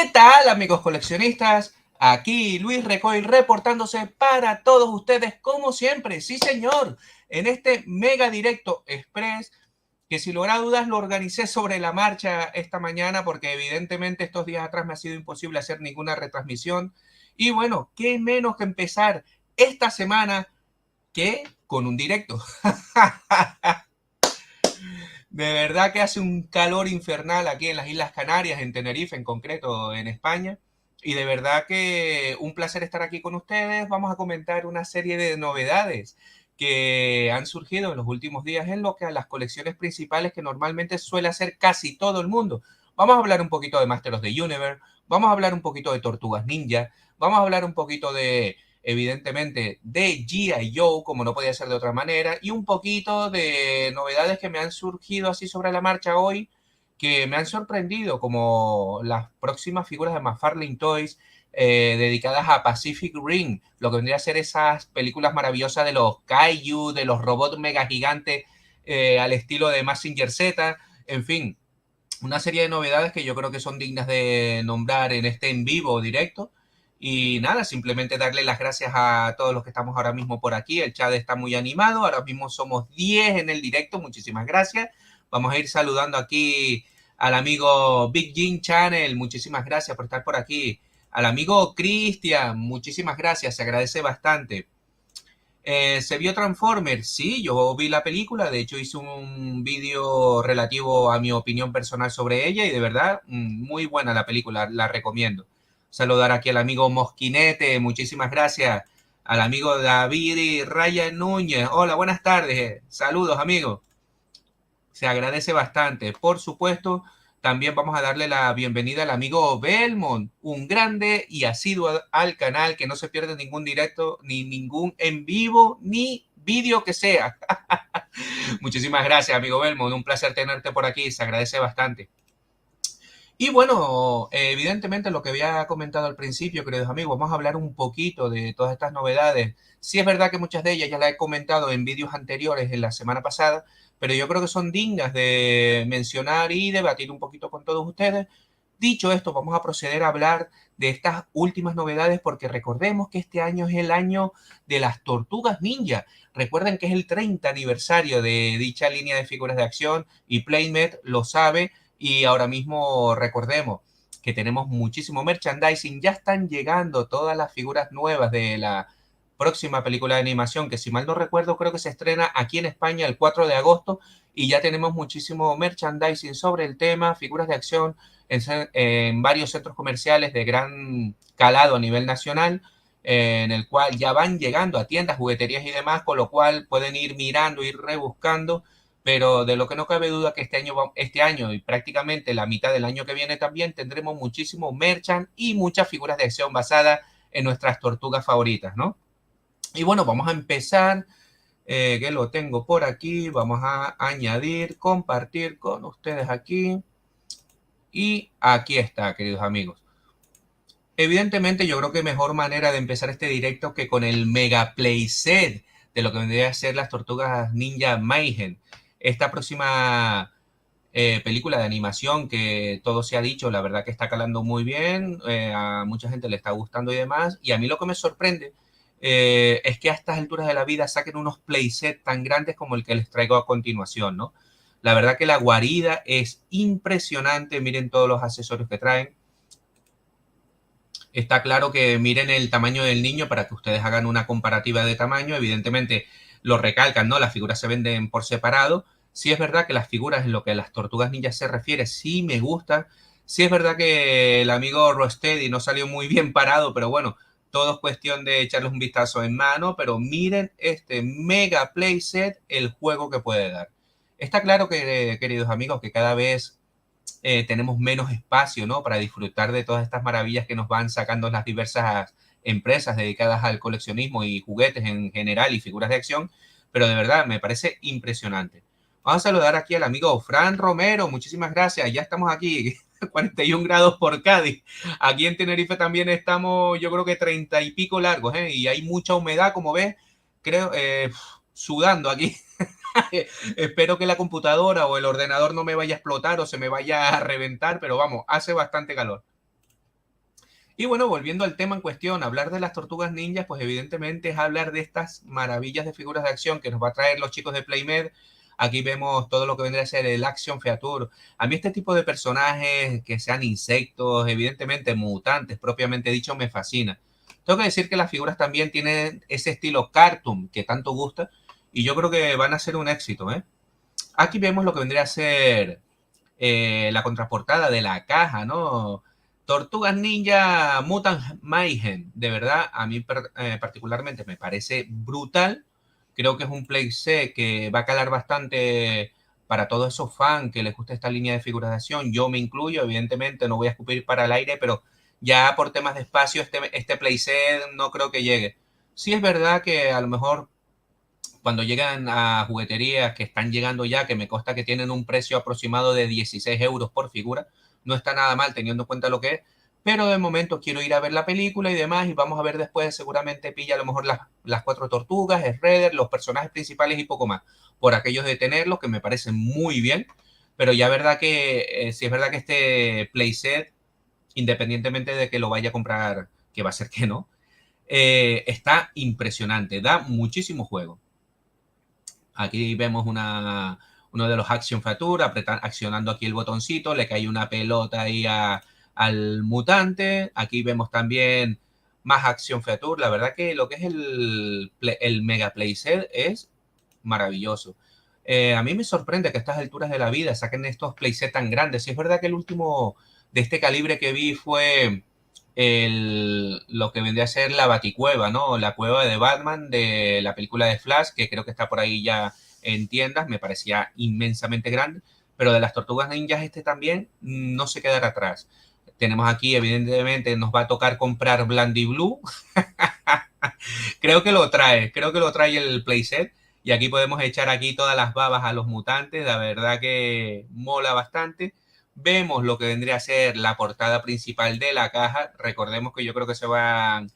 ¿Qué tal, amigos coleccionistas? Aquí Luis Recoil reportándose para todos ustedes como siempre. Sí, señor, en este mega directo express que sin lugar a dudas lo organicé sobre la marcha esta mañana porque evidentemente estos días atrás me ha sido imposible hacer ninguna retransmisión. Y bueno, qué menos que empezar esta semana que con un directo. De verdad que hace un calor infernal aquí en las Islas Canarias, en Tenerife en concreto, en España. Y de verdad que un placer estar aquí con ustedes. Vamos a comentar una serie de novedades que han surgido en los últimos días en lo que a las colecciones principales que normalmente suele hacer casi todo el mundo. Vamos a hablar un poquito de Master of the Universe, vamos a hablar un poquito de Tortugas Ninja, vamos a hablar un poquito de, evidentemente, de G.I. Joe, como no podía ser de otra manera, y un poquito de novedades que me han surgido así sobre la marcha hoy, que me han sorprendido, como las próximas figuras de McFarlane Toys dedicadas a Pacific Rim, lo que vendría a ser esas películas maravillosas de los Kaiju, de los robots mega gigantes al estilo de Mazinger Z, en fin, una serie de novedades que yo creo que son dignas de nombrar en este en vivo directo. Y nada, simplemente darle las gracias a todos los que estamos ahora mismo por aquí. El chat está muy animado. Ahora mismo somos 10 en el directo. Muchísimas gracias. Vamos a ir saludando aquí al amigo Big Jim Channel. Muchísimas gracias por estar por aquí. Al amigo Cristian. Muchísimas gracias. Se agradece bastante. ¿Se vio Transformers? Sí, yo vi la película, de hecho hice un vídeo relativo a mi opinión personal sobre ella y de verdad, muy buena la película, la recomiendo. Saludar aquí al amigo Mosquinete, muchísimas gracias. Al amigo David y Ryan Núñez, hola, buenas tardes, saludos amigos. Se agradece bastante. Por supuesto, también vamos a darle la bienvenida al amigo Belmont, un grande y asiduo al canal que no se pierde ningún directo, ni ningún en vivo, ni vídeo que sea. Muchísimas gracias, amigo Belmont. Un placer tenerte por aquí. Se agradece bastante. Y bueno, evidentemente lo que había comentado al principio, queridos amigos, vamos a hablar un poquito de todas estas novedades. Sí es verdad que muchas de ellas ya las he comentado en vídeos anteriores en la semana pasada, pero yo creo que son dignas de mencionar y debatir un poquito con todos ustedes. Dicho esto, vamos a proceder a hablar de estas últimas novedades porque recordemos que este año es el año de las Tortugas Ninja. Recuerden que es el 30 aniversario de dicha línea de figuras de acción y Playmet lo sabe. Y ahora mismo recordemos que tenemos muchísimo merchandising. Ya están llegando todas las figuras nuevas de la próxima película de animación, que si mal no recuerdo, creo que se estrena aquí en España el 4 de agosto. Y ya tenemos muchísimo merchandising sobre el tema, figuras de acción en varios centros comerciales de gran calado a nivel nacional, en el cual ya van llegando a tiendas, jugueterías y demás, con lo cual pueden ir mirando, ir rebuscando, pero de lo que no cabe duda que este año y prácticamente la mitad del año que viene también tendremos muchísimo merchant y muchas figuras de acción basadas en nuestras tortugas favoritas, ¿no? Y bueno, vamos a empezar, que lo tengo por aquí, vamos a añadir, compartir con ustedes aquí y aquí está, queridos amigos. Evidentemente yo creo que mejor manera de empezar este directo que con el mega playset de lo que vendría a ser las tortugas Ninja Mayhem. Esta próxima película de animación que todo se ha dicho, la verdad que está calando muy bien, a mucha gente le está gustando y demás, y a mí lo que me sorprende es que a estas alturas de la vida saquen unos playsets tan grandes como el que les traigo a continuación, ¿no? La verdad que la guarida es impresionante, miren todos los accesorios que traen. Está claro que miren el tamaño del niño para que ustedes hagan una comparativa de tamaño. Evidentemente lo recalcan, ¿no? Las figuras se venden por separado. Sí es verdad que las figuras en lo que a las tortugas ninjas se refiere sí me gustan. Sí es verdad que el amigo Rosteady no salió muy bien parado, pero bueno, todo es cuestión de echarles un vistazo en mano. Pero miren este mega playset, el juego que puede dar. Está claro que, queridos amigos, que cada vez tenemos menos espacio, ¿no? Para disfrutar de todas estas maravillas que nos van sacando las diversas empresas dedicadas al coleccionismo y juguetes en general y figuras de acción, pero de verdad me parece impresionante. Vamos a saludar aquí al amigo Fran Romero, muchísimas gracias, ya estamos aquí, 41 grados por Cádiz. Aquí en Tenerife también estamos, yo creo que 30 y pico largos, ¿eh? Y hay mucha humedad, como ves, creo, sudando aquí. Espero que la computadora o el ordenador no me vaya a explotar o se me vaya a reventar, pero vamos, hace bastante calor. Y bueno, volviendo al tema en cuestión, hablar de las tortugas ninjas, pues evidentemente es hablar de estas maravillas de figuras de acción que nos va a traer los chicos de Playmed. Aquí vemos todo lo que vendría a ser el Action Feature. A mí este tipo de personajes, que sean insectos, evidentemente mutantes, propiamente dicho, me fascina. Tengo que decir que las figuras también tienen ese estilo cartoon que tanto gusta y yo creo que van a ser un éxito, ¿eh? Aquí vemos lo que vendría a ser la contraportada de la caja, ¿no? Tortugas Ninja Mutant Mayhem, de verdad, a mí particularmente me parece brutal. Creo que es un playset que va a calar bastante para todos esos fans que les gusta esta línea de figuras de acción. Yo me incluyo, evidentemente, no voy a escupir para el aire, pero ya por temas de espacio, este playset no creo que llegue. Sí es verdad que a lo mejor cuando llegan a jugueterías que están llegando ya, que me consta que tienen un precio aproximado de 16 euros por figura, no está nada mal teniendo en cuenta lo que es, pero de momento quiero ir a ver la película y demás, y vamos a ver después, seguramente pilla a lo mejor las cuatro tortugas, el Redder, los personajes principales y poco más, por aquellos de tenerlos, que me parecen muy bien, pero ya verdad que, si es verdad que este playset, independientemente de que lo vaya a comprar, que va a ser que no, está impresionante, da muchísimo juego. Aquí vemos uno de los Action Feature, accionando aquí el botoncito, le cae una pelota ahí al mutante. Aquí vemos también más Action Feature. La verdad que lo que es el Mega Playset es maravilloso. A mí me sorprende que a estas alturas de la vida saquen estos playsets tan grandes. Sí, es verdad que el último de este calibre que vi fue lo que vendría a ser la Baticueva, ¿no? La cueva de Batman de la película de Flash, que creo que está por ahí ya en tiendas, me parecía inmensamente grande, pero de las Tortugas Ninjas este también no se quedará atrás. Tenemos aquí, evidentemente, nos va a tocar comprar Blandy Blue. Creo que lo trae el playset. Y aquí podemos echar aquí todas las babas a los mutantes. La verdad que mola bastante. Vemos lo que vendría a ser la portada principal de la caja. Recordemos que yo creo que se van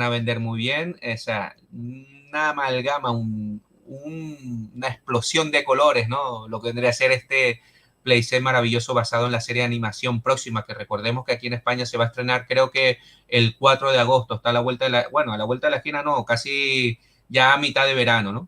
a vender muy bien. O sea, una amalgama, una explosión de colores, ¿no? Lo que vendría a ser este playset maravilloso basado en la serie de animación próxima, que recordemos que aquí en España se va a estrenar, creo que el 4 de agosto. Está a la vuelta de bueno, a la vuelta de la esquina no, casi ya a mitad de verano, ¿no?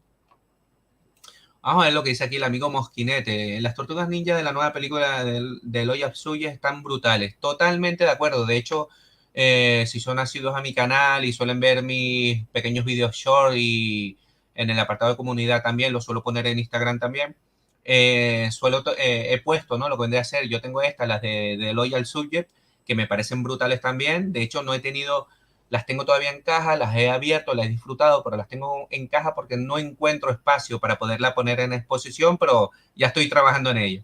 Vamos a ver lo que dice aquí el amigo Mosquinete. Las tortugas ninja de la nueva película de Loya Tsuya están brutales. Totalmente de acuerdo. De hecho, si son asiduos a mi canal y suelen ver mis pequeños videos short y en el apartado de comunidad también, lo suelo poner en Instagram también. He puesto, ¿no? Lo que vendría a ser, yo tengo estas, las de Loyal Subject, que me parecen brutales también. De hecho, no he tenido, las tengo todavía en caja, las he abierto, las he disfrutado, pero las tengo en caja porque no encuentro espacio para poderla poner en exposición, pero ya estoy trabajando en ello.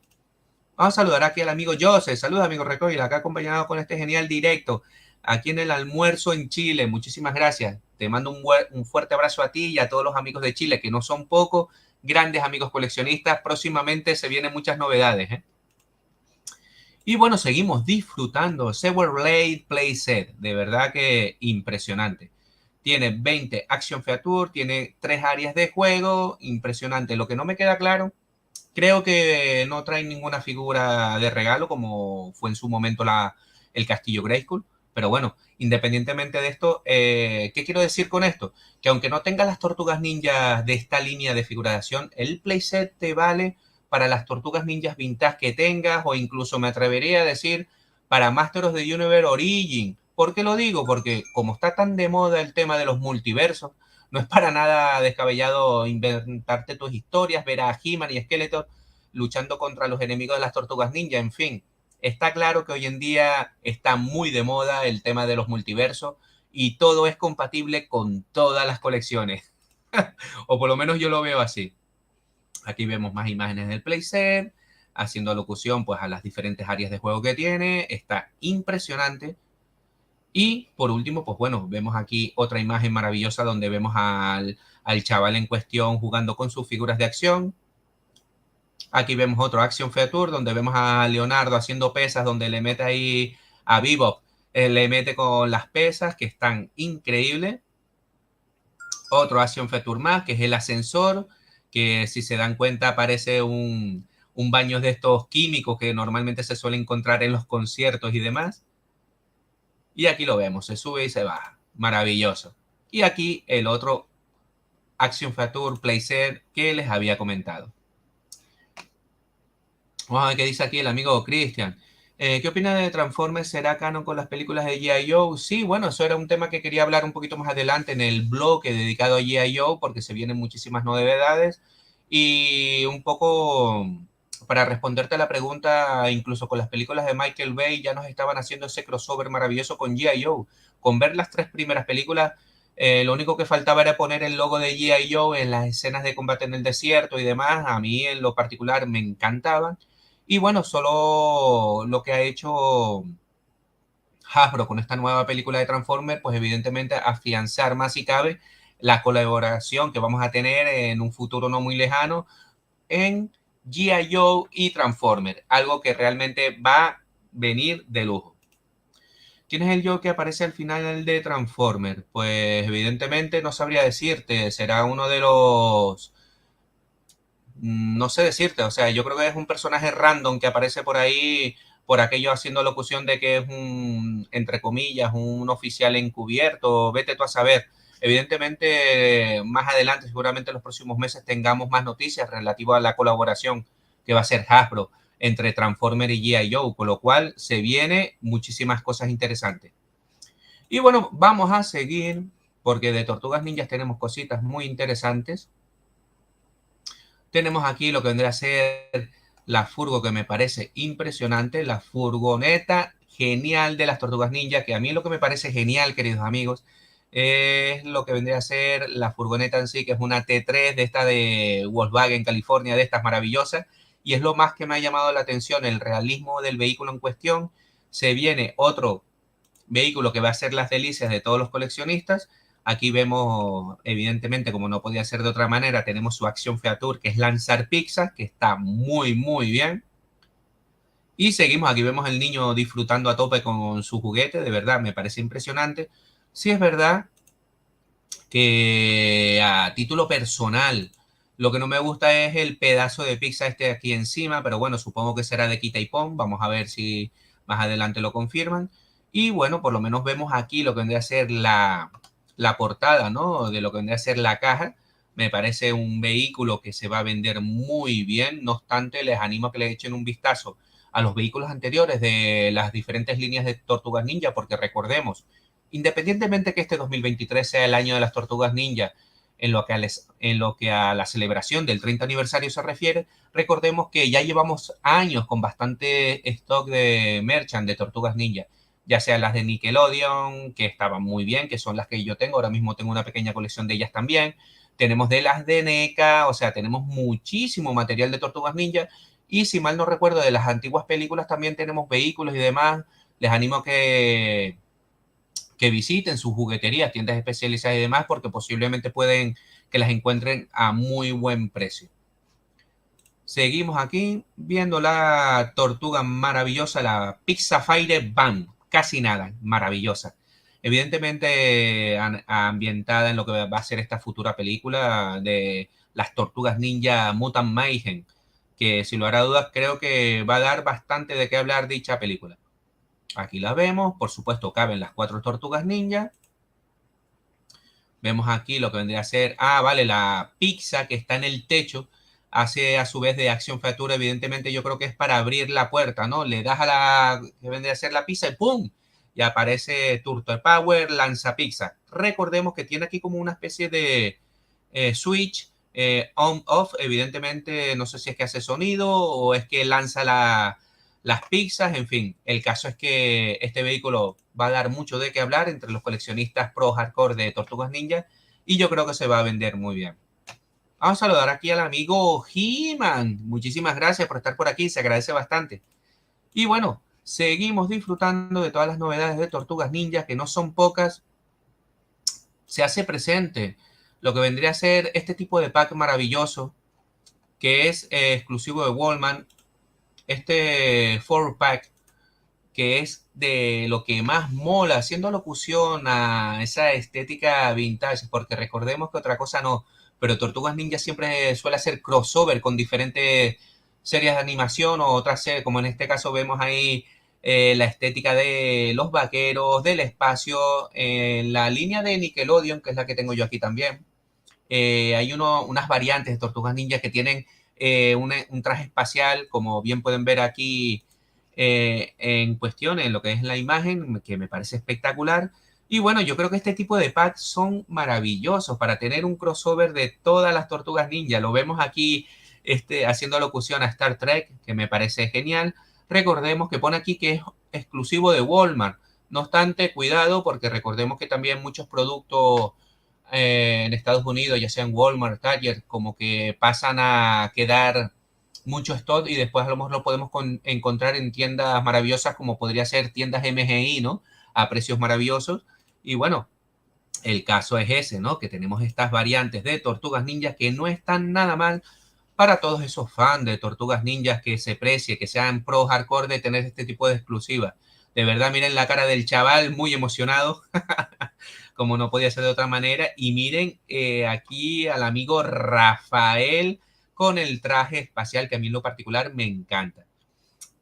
Vamos a saludar aquí al amigo Joseph. Saludos, amigo Recoil, acá acompañado con este genial directo, aquí en el almuerzo en Chile. Muchísimas gracias. Te mando un fuerte abrazo a ti y a todos los amigos de Chile, que no son pocos, grandes amigos coleccionistas. Próximamente se vienen muchas novedades, ¿eh? Y bueno, seguimos disfrutando. Sewer Blade Playset, de verdad que impresionante. Tiene 20 Action Feature, tiene 3 áreas de juego, impresionante. Lo que no me queda claro, creo que no trae ninguna figura de regalo como fue en su momento el Castillo Grayskull. Pero bueno, independientemente de esto, ¿qué quiero decir con esto? Que aunque no tenga las tortugas ninjas de esta línea de figuración, el playset te vale para las tortugas ninjas vintage que tengas, o incluso me atrevería a decir para Master of the Universe Origin. ¿Por qué lo digo? Porque como está tan de moda el tema de los multiversos, no es para nada descabellado inventarte tus historias, ver a He-Man y Skeletor luchando contra los enemigos de las tortugas ninja, en fin. Está claro que hoy en día está muy de moda el tema de los multiversos y todo es compatible con todas las colecciones. O por lo menos yo lo veo así. Aquí vemos más imágenes del playset, haciendo alocución pues a las diferentes áreas de juego que tiene. Está impresionante. Y por último, pues bueno, vemos aquí otra imagen maravillosa donde vemos al chaval en cuestión jugando con sus figuras de acción. Aquí vemos otro Action Feature donde vemos a Leonardo haciendo pesas, donde le mete ahí a Bebop, le mete con las pesas que están increíbles. Otro Action Feature más, que es el ascensor, que si se dan cuenta parece un baño de estos químicos que normalmente se suele encontrar en los conciertos y demás. Y aquí lo vemos, se sube y se baja. Maravilloso. Y aquí el otro Action Feature Playset que les había comentado. Vamos a ver qué dice aquí el amigo Cristian. ¿Qué opina de Transformers? ¿Será canon con las películas de G.I. Joe? Sí, bueno, eso era un tema que quería hablar un poquito más adelante en el bloque dedicado a G.I. Joe, porque se vienen muchísimas novedades. Y un poco para responderte a la pregunta, incluso con las películas de Michael Bay ya nos estaban haciendo ese crossover maravilloso con G.I. Joe. Con ver las tres primeras películas, lo único que faltaba era poner el logo de G.I. Joe en las escenas de combate en el desierto y demás. A mí en lo particular me encantaban. Y bueno, solo lo que ha hecho Hasbro con esta nueva película de Transformers, pues evidentemente afianzar más si cabe la colaboración que vamos a tener en un futuro no muy lejano en G.I. Joe y Transformers, algo que realmente va a venir de lujo. ¿Quién es el Joe que aparece al final de Transformers? Pues evidentemente no sabría decirte, será uno de los no sé decirte, o sea, yo creo que es un personaje random que aparece por ahí, por aquello haciendo locución de que es un, entre comillas, un oficial encubierto, vete tú a saber. Evidentemente, más adelante, seguramente en los próximos meses tengamos más noticias relativas a la colaboración que va a ser Hasbro entre Transformer y G.I. Joe, con lo cual se viene muchísimas cosas interesantes. Y bueno, vamos a seguir, porque de Tortugas Ninjas tenemos cositas muy interesantes. Tenemos aquí lo que vendría a ser la furgo que me parece impresionante, la furgoneta genial de las Tortugas Ninja, que a mí lo que me parece genial, queridos amigos, es lo que vendría a ser la furgoneta en sí, que es una T3 de esta de Volkswagen, California, de estas maravillosas, y es lo más que me ha llamado la atención, el realismo del vehículo en cuestión. Se viene otro vehículo que va a ser las delicias de todos los coleccionistas. Aquí vemos, evidentemente, como no podía ser de otra manera, tenemos su acción feature, que es lanzar pizza, que está muy, muy bien. Y seguimos, aquí vemos al niño disfrutando a tope con su juguete, de verdad, me parece impresionante. Sí es verdad que a título personal, lo que no me gusta es el pedazo de pizza este aquí encima, pero bueno, supongo que será de quita y pon, vamos a ver si más adelante lo confirman. Y bueno, por lo menos vemos aquí lo que vendría a ser la portada, ¿no? De lo que vendría a ser la caja. Me parece un vehículo que se va a vender muy bien, no obstante, les animo a que le echen un vistazo a los vehículos anteriores de las diferentes líneas de Tortugas Ninja, porque recordemos, independientemente que este 2023 sea el año de las Tortugas Ninja, en lo que a la celebración del 30 aniversario se refiere, recordemos que ya llevamos años con bastante stock de merchant de Tortugas Ninja, ya sean las de Nickelodeon, que estaban muy bien, que son las que yo tengo, ahora mismo tengo una pequeña colección de ellas también, tenemos de las de NECA, o sea, tenemos muchísimo material de Tortugas Ninja, y si mal no recuerdo, de las antiguas películas también tenemos vehículos y demás, les animo a que visiten sus jugueterías, tiendas especializadas y demás, porque posiblemente pueden que las encuentren a muy buen precio. Seguimos aquí viendo la tortuga maravillosa, la Pizza Fire Van, casi nada, maravillosa. Evidentemente ambientada en lo que va a ser esta futura película de las tortugas ninja Mutant Mayhem, que sin lugar a dudas creo que va a dar bastante de qué hablar dicha película. Aquí la vemos, por supuesto caben las cuatro tortugas ninja. Vemos aquí lo que vendría a ser, vale, la pizza que está en el techo, hace a su vez de acción feature, evidentemente yo creo que es para abrir la puerta, ¿no? Le das a la que vendría a ser la pizza y ¡pum! Y aparece Turtle Power, lanza pizza. Recordemos que tiene aquí como una especie de switch on-off, evidentemente no sé si es que hace sonido o es que lanza las pizzas, en fin, el caso es que este vehículo va a dar mucho de qué hablar entre los coleccionistas pro hardcore de Tortugas Ninja y yo creo que se va a vender muy bien. Vamos a saludar aquí al amigo He-Man. Muchísimas gracias por estar por aquí, se agradece bastante. Y bueno, seguimos disfrutando de todas las novedades de Tortugas Ninja, que no son pocas. Se hace presente lo que vendría a ser este tipo de pack maravilloso, que es exclusivo de Walmart, este 4-pack que es de lo que más mola, haciendo locución a esa estética vintage, porque recordemos que otra cosa no, pero Tortugas Ninja siempre suele hacer crossover con diferentes series de animación o otras series, como en este caso vemos ahí la estética de los vaqueros, del espacio, la línea de Nickelodeon, que es la que tengo yo aquí también. Hay unas variantes de Tortugas Ninja que tienen un traje espacial, como bien pueden ver aquí en cuestión, en lo que es la imagen, que me parece espectacular. Y bueno, yo creo que este tipo de packs son maravillosos para tener un crossover de todas las Tortugas Ninja. Lo vemos aquí haciendo locución a Star Trek, que me parece genial. Recordemos que pone aquí que es exclusivo de Walmart. No obstante, cuidado, porque recordemos que también muchos productos en Estados Unidos, ya sea en Walmart, Target, como que pasan a quedar mucho stock y después a lo mejor lo podemos encontrar en tiendas maravillosas como podría ser tiendas MGI, ¿no? A precios maravillosos. Y bueno, el caso es ese, ¿no? Que tenemos estas variantes de Tortugas Ninjas que no están nada mal para todos esos fans de Tortugas Ninjas que se precie, que sean pro hardcore de tener este tipo de exclusivas. De verdad, miren la cara del chaval, muy emocionado, como no podía ser de otra manera. Y miren aquí al amigo Rafael con el traje espacial que a mí en lo particular me encanta.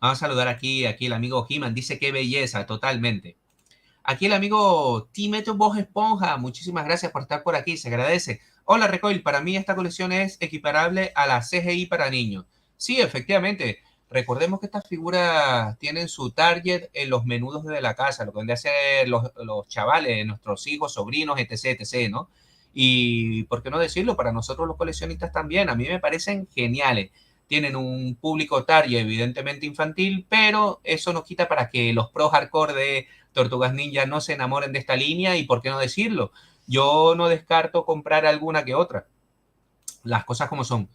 Vamos a saludar aquí el amigo He-Man, dice qué belleza, totalmente. Aquí el amigo Timeto Voz Esponja, muchísimas gracias por estar por aquí, se agradece. Hola Recoil, para mí esta colección es equiparable a la CGI para niños. Sí, efectivamente, recordemos que estas figuras tienen su target en los menudos de la casa, lo que deben hacer los chavales, nuestros hijos, sobrinos, etc, etc, ¿no? Y, ¿por qué no decirlo? Para nosotros los coleccionistas también, a mí me parecen geniales. Tienen un público target evidentemente infantil, pero eso no quita para que los pro hardcore de Tortugas Ninja no se enamoren de esta línea y por qué no decirlo. Yo no descarto comprar alguna que otra. Las cosas como son.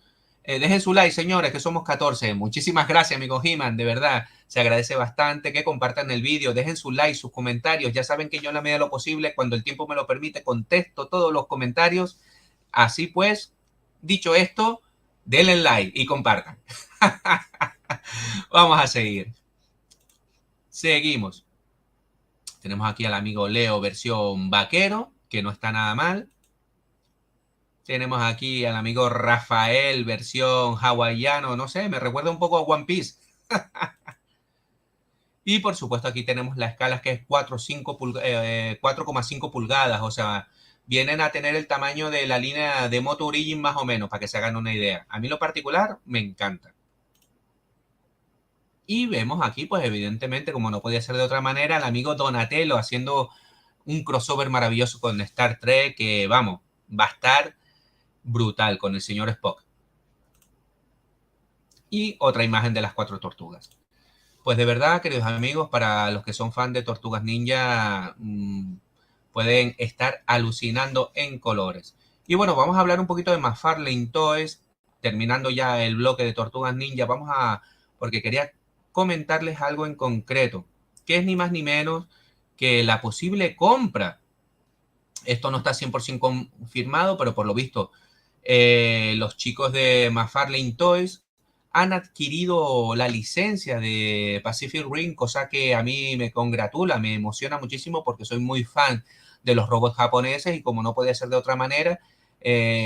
Dejen su like, señores, que somos 14. Muchísimas gracias, amigo He-Man, de verdad. Se agradece bastante que compartan el vídeo. Dejen su like, sus comentarios. Ya saben que yo en la medida de lo posible, cuando el tiempo me lo permite, contesto todos los comentarios. Así pues, dicho esto, denle like y compartan. Vamos a seguir. Seguimos. Tenemos aquí al amigo Leo versión vaquero, que no está nada mal. Tenemos aquí al amigo Rafael versión hawaiano, no sé, me recuerda un poco a One Piece. Y por supuesto aquí tenemos la escala que es 4,5 pulgadas, o sea, vienen a tener el tamaño de la línea de Moto Origin más o menos, para que se hagan una idea. A mí lo particular me encanta. Y vemos aquí, pues evidentemente, como no podía ser de otra manera, el amigo Donatello haciendo un crossover maravilloso con Star Trek, que vamos, va a estar brutal con el señor Spock. Y otra imagen de las 4 tortugas. Pues de verdad, queridos amigos, para los que son fans de Tortugas Ninja, pueden estar alucinando en colores. Y bueno, vamos a hablar un poquito de McFarlane Toys, terminando ya el bloque de Tortugas Ninja. Porque quería comentarles algo en concreto, que es ni más ni menos que la posible compra. Esto no está 100% confirmado, pero por lo visto los chicos de McFarlane Toys han adquirido la licencia de Pacific Rim, cosa que a mí me congratula, me emociona muchísimo porque soy muy fan de los robots japoneses y como no podía ser de otra manera,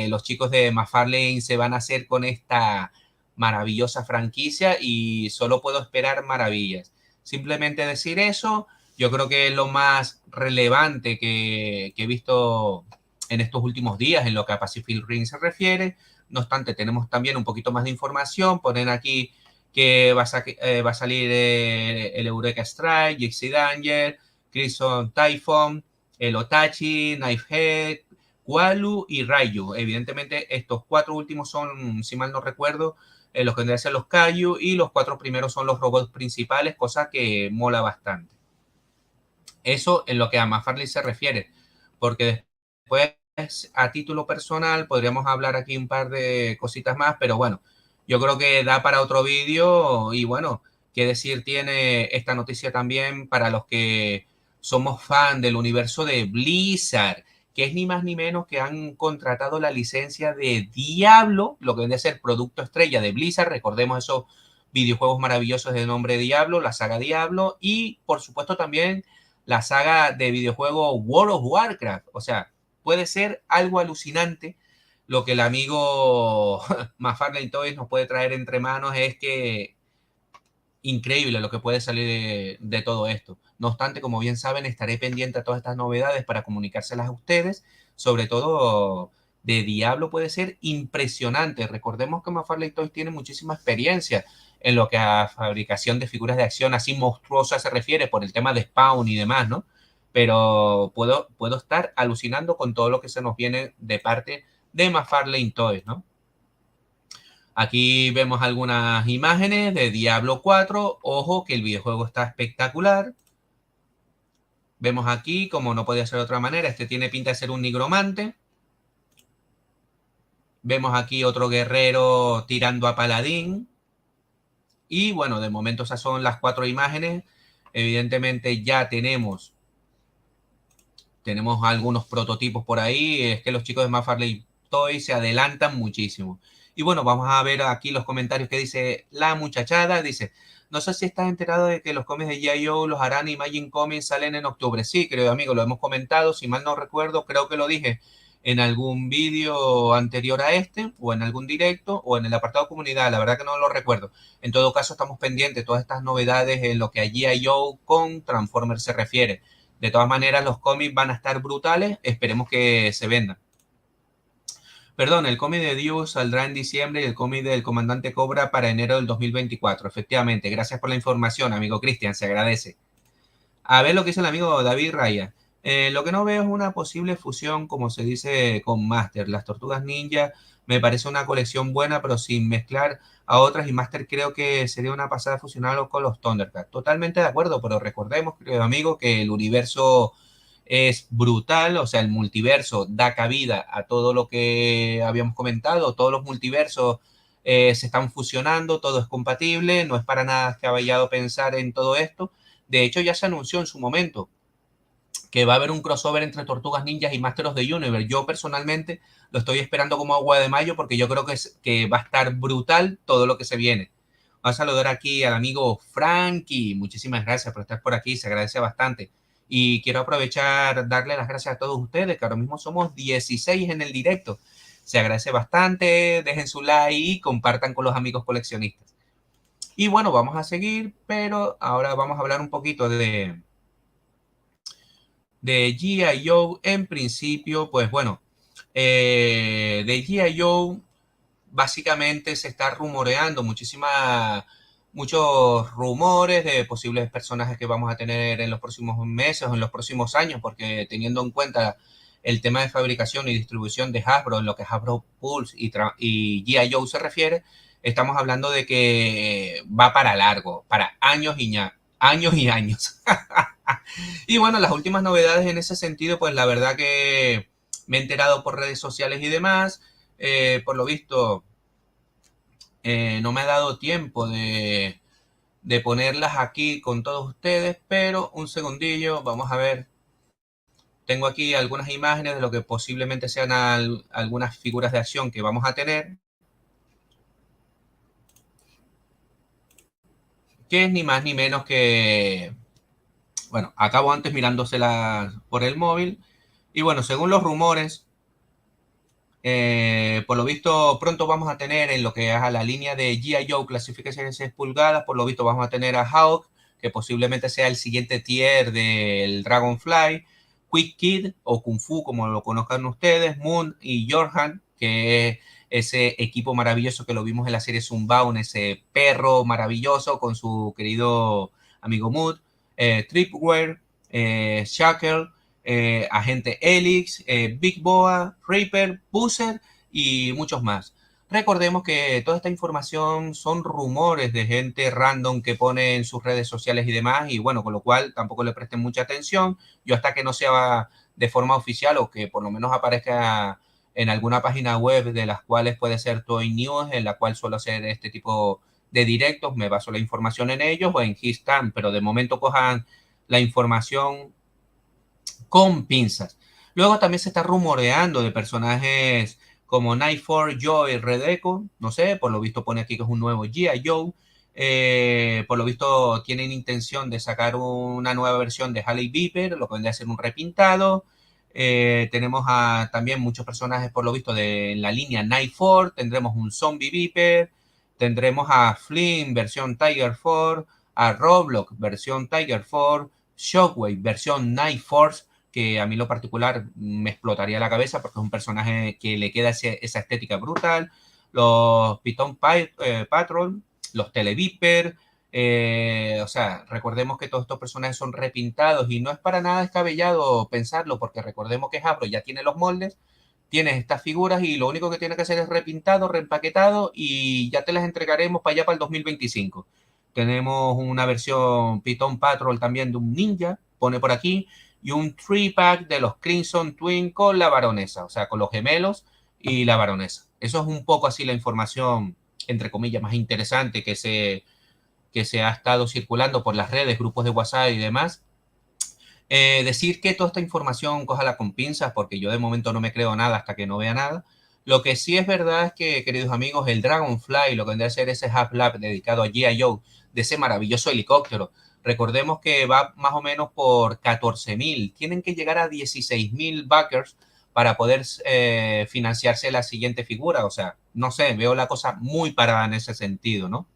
los chicos de McFarlane se van a hacer con esta maravillosa franquicia y solo puedo esperar maravillas. Simplemente decir eso, yo creo que es lo más relevante que he visto en estos últimos días en lo que a Pacific Rim se refiere. No obstante, tenemos también un poquito más de información. Ponen aquí que va a salir el Eureka Strike, Gixie Danger, Crimson Typhon, el Otachi, Knifehead, Walu y Raiyu. Evidentemente, estos 4 últimos son, si mal no recuerdo, los que tendrían que ser los Kaiju y los 4 primeros son los robots principales, cosa que mola bastante. Eso en lo que a McFarlane se refiere, porque después a título personal podríamos hablar aquí un par de cositas más, pero bueno, yo creo que da para otro vídeo y bueno, qué decir tiene esta noticia también para los que somos fan del universo de Blizzard, que es ni más ni menos que han contratado la licencia de Diablo, lo que viene a ser producto estrella de Blizzard, recordemos esos videojuegos maravillosos de nombre Diablo, la saga Diablo y por supuesto también la saga de videojuego World of Warcraft. O sea, puede ser algo alucinante. Lo que el amigo McFarlane Toys nos puede traer entre manos es que increíble lo que puede salir de todo esto. No obstante, como bien saben, estaré pendiente a todas estas novedades para comunicárselas a ustedes, sobre todo de Diablo puede ser impresionante. Recordemos que McFarlane Toys tiene muchísima experiencia en lo que a fabricación de figuras de acción así monstruosas se refiere por el tema de Spawn y demás, ¿no? Pero puedo estar alucinando con todo lo que se nos viene de parte de McFarlane Toys, ¿no? Aquí vemos algunas imágenes de Diablo 4. Ojo que el videojuego está espectacular. Vemos aquí, como no podía ser de otra manera, este tiene pinta de ser un nigromante. Vemos aquí otro guerrero tirando a paladín. Y bueno, de momento esas son las 4 imágenes. Evidentemente ya tenemos algunos prototipos por ahí. Es que los chicos de McFarlane Toys se adelantan muchísimo. Y bueno, vamos a ver aquí los comentarios que dice la muchachada. Dice, no sé si estás enterado de que los cómics de G.I. los harán Imagine Comics salen en octubre. Sí, creo, amigo, lo hemos comentado. Si mal no recuerdo, creo que lo dije en algún vídeo anterior a este, o en algún directo, o en el apartado comunidad. La verdad que no lo recuerdo. En todo caso, estamos pendientes de todas estas novedades en lo que a G.I. con Transformers se refiere. De todas maneras, los cómics van a estar brutales. Esperemos que se vendan. Perdón, el cómic de Dune saldrá en diciembre y el cómic del Comandante Cobra para enero del 2024. Efectivamente, gracias por la información, amigo Cristian, se agradece. A ver lo que dice el amigo David Raya. Lo que no veo es una posible fusión, como se dice, con Master. Las Tortugas Ninja me parece una colección buena, pero sin mezclar a otras. Y Master creo que sería una pasada fusionarlo con los Thundercats. Totalmente de acuerdo, pero recordemos, querido amigo, que el universo es brutal. O sea, el multiverso da cabida a todo lo que habíamos comentado. Todos los multiversos se están fusionando, todo es compatible. No es para nada descabellado pensar en todo esto. De hecho, ya se anunció en su momento que va a haber un crossover entre Tortugas Ninjas y Masters of the Universe. Yo personalmente lo estoy esperando como agua de mayo porque yo creo que va a estar brutal todo lo que se viene. Vamos a saludar aquí al amigo Frankie. Muchísimas gracias por estar por aquí, se agradece bastante. Y quiero aprovechar, darle las gracias a todos ustedes, que ahora mismo somos 16 en el directo. Se agradece bastante, dejen su like y compartan con los amigos coleccionistas. Y bueno, vamos a seguir, pero ahora vamos a hablar un poquito de G.I. Joe. En principio, pues bueno, de G.I. Joe básicamente se está rumoreando muchos rumores de posibles personajes que vamos a tener en los próximos meses o en los próximos años, porque teniendo en cuenta el tema de fabricación y distribución de Hasbro, en lo que Hasbro Pulse y G.I. Joe se refiere, estamos hablando de que va para largo, para años y años y años. Y bueno, las últimas novedades en ese sentido, pues la verdad que me he enterado por redes sociales y demás. Por lo visto, no me ha dado tiempo de ponerlas aquí con todos ustedes, pero un segundillo, vamos a ver. Tengo aquí algunas imágenes de lo que posiblemente sean algunas figuras de acción que vamos a tener, que es ni más ni menos que, bueno, acabo antes mirándoselas por el móvil, y bueno, según los rumores, por lo visto, pronto vamos a tener en lo que es a la línea de G.I. Joe clasificaciones 6 pulgadas. Por lo visto, vamos a tener a Hawk, que posiblemente sea el siguiente tier del Dragonfly, Quick Kid o Kung Fu, como lo conozcan ustedes, Moon y Jorhan, que es ese equipo maravilloso que lo vimos en la serie Zunbound, ese perro maravilloso con su querido amigo Mood, Tripwire, Shackle, Agente Helix, Big Boa, Reaper, Boozer y muchos más. Recordemos que toda esta información son rumores de gente random que pone en sus redes sociales y demás, y bueno, con lo cual tampoco le presten mucha atención. Yo hasta que no sea de forma oficial o que por lo menos aparezca en alguna página web de las cuales puede ser Toy News, en la cual suelo hacer este tipo de directos, me baso la información en ellos o en Histam, pero de momento cojan la información con pinzas. Luego también se está rumoreando de personajes como Nightfall, Joe y Redeco. No sé, por lo visto pone aquí que es un nuevo G.I. Joe. Por lo visto tienen intención de sacar una nueva versión de Harley Viper, lo que vendría a ser un repintado. Tenemos también muchos personajes, por lo visto, de la línea Nightfall. Tendremos un Zombie Viper. Tendremos a Flynn versión Tiger Force, a Roblox versión Tiger Force, Shockwave versión Night Force, que a mí lo particular me explotaría la cabeza porque es un personaje que le queda esa estética brutal. Los Python Patrol, los Televiper, o sea, recordemos que todos estos personajes son repintados y no es para nada descabellado pensarlo, porque recordemos que Hasbro ya tiene los moldes, tienes estas figuras y lo único que tiene que hacer es repintado, reempaquetado y ya te las entregaremos para allá para el 2025. Tenemos una versión Python Patrol también de un ninja, pone por aquí, y un 3-pack de los Crimson Twin con la baronesa, o sea, con los gemelos y la baronesa. Eso es un poco así la información, entre comillas, más interesante que se ha estado circulando por las redes, grupos de WhatsApp y demás. Decir que toda esta información cójala con pinzas, porque yo de momento no me creo nada hasta que no vea nada. Lo que sí es verdad es que, queridos amigos, el Dragonfly, lo que vendría a ser ese Hub Lab dedicado a G.I. Joe, de ese maravilloso helicóptero, recordemos que va más o menos por 14.000. Tienen que llegar a 16.000 backers para poder financiarse la siguiente figura. O sea, no sé, veo la cosa muy parada en ese sentido, ¿no?